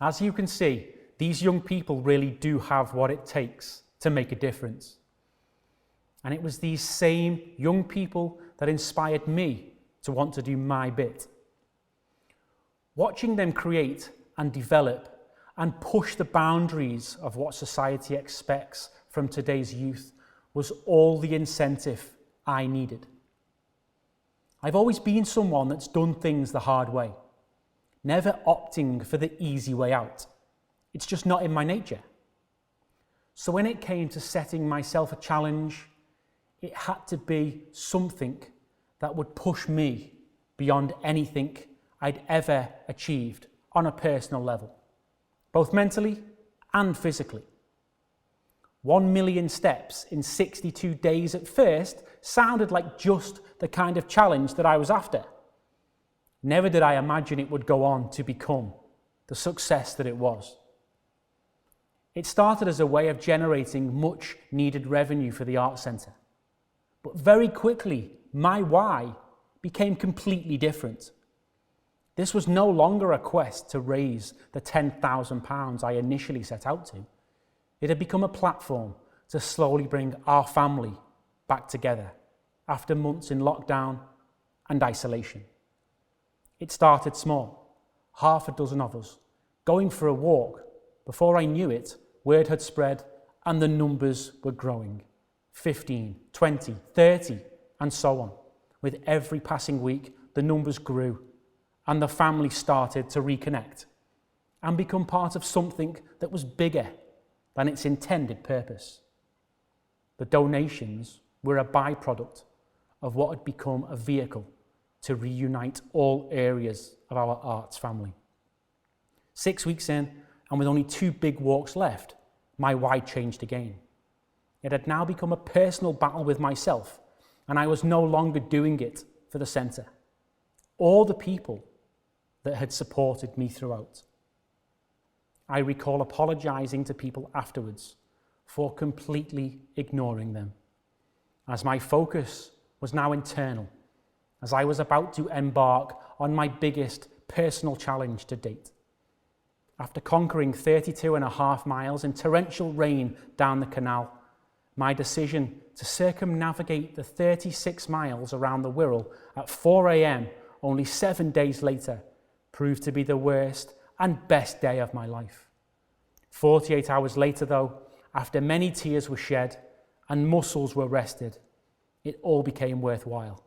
As you can see, these young people really do have what it takes to make a difference. And it was these same young people that inspired me to want to do my bit. Watching them create and develop and push the boundaries of what society expects from today's youth was all the incentive I needed. I've always been someone that's done things the hard way, never opting for the easy way out. It's just not in my nature. So when it came to setting myself a challenge, it had to be something that would push me beyond anything I'd ever achieved on a personal level, both mentally and physically. 1 million steps in 62 days at first sounded like just the kind of challenge that I was after. Never did I imagine it would go on to become the success that it was. It started as a way of generating much needed revenue for the Arts Centre. But very quickly, my why became completely different. This was no longer a quest to raise the £10,000 I initially set out to. It had become a platform to slowly bring our family back together after months in lockdown and isolation. It started small, half a dozen of us, going for a walk. Before I knew it, word had spread and the numbers were growing. 15, 20, 30, and so on. With every passing week, the numbers grew and the family started to reconnect and become part of something that was bigger than its intended purpose. The donations were a byproduct of what had become a vehicle to reunite all areas of our arts family. 6 weeks in, and with only 2 big walks left, my why changed again. It had now become a personal battle with myself, and I was no longer doing it for the centre or the people that had supported me throughout. I recall apologising to people afterwards for completely ignoring them, as my focus was now internal, as I was about to embark on my biggest personal challenge to date. After conquering 32.5 miles in torrential rain down the canal, my decision to circumnavigate the 36 miles around the Wirral at 4 a.m. only 7 days later proved to be the worst and best day of my life. 48 hours later though, after many tears were shed and muscles were rested, it all became worthwhile,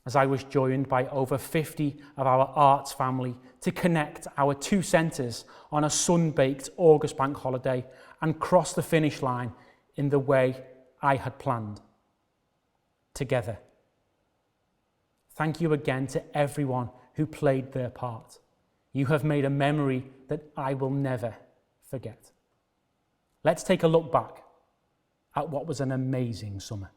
as I was joined by over 50 of our arts family to connect our 2 centres on a sun-baked August bank holiday and cross the finish line in the way I had planned, together. Thank you again to everyone who played their part. You have made a memory that I will never forget. Let's take a look back at what was an amazing summer.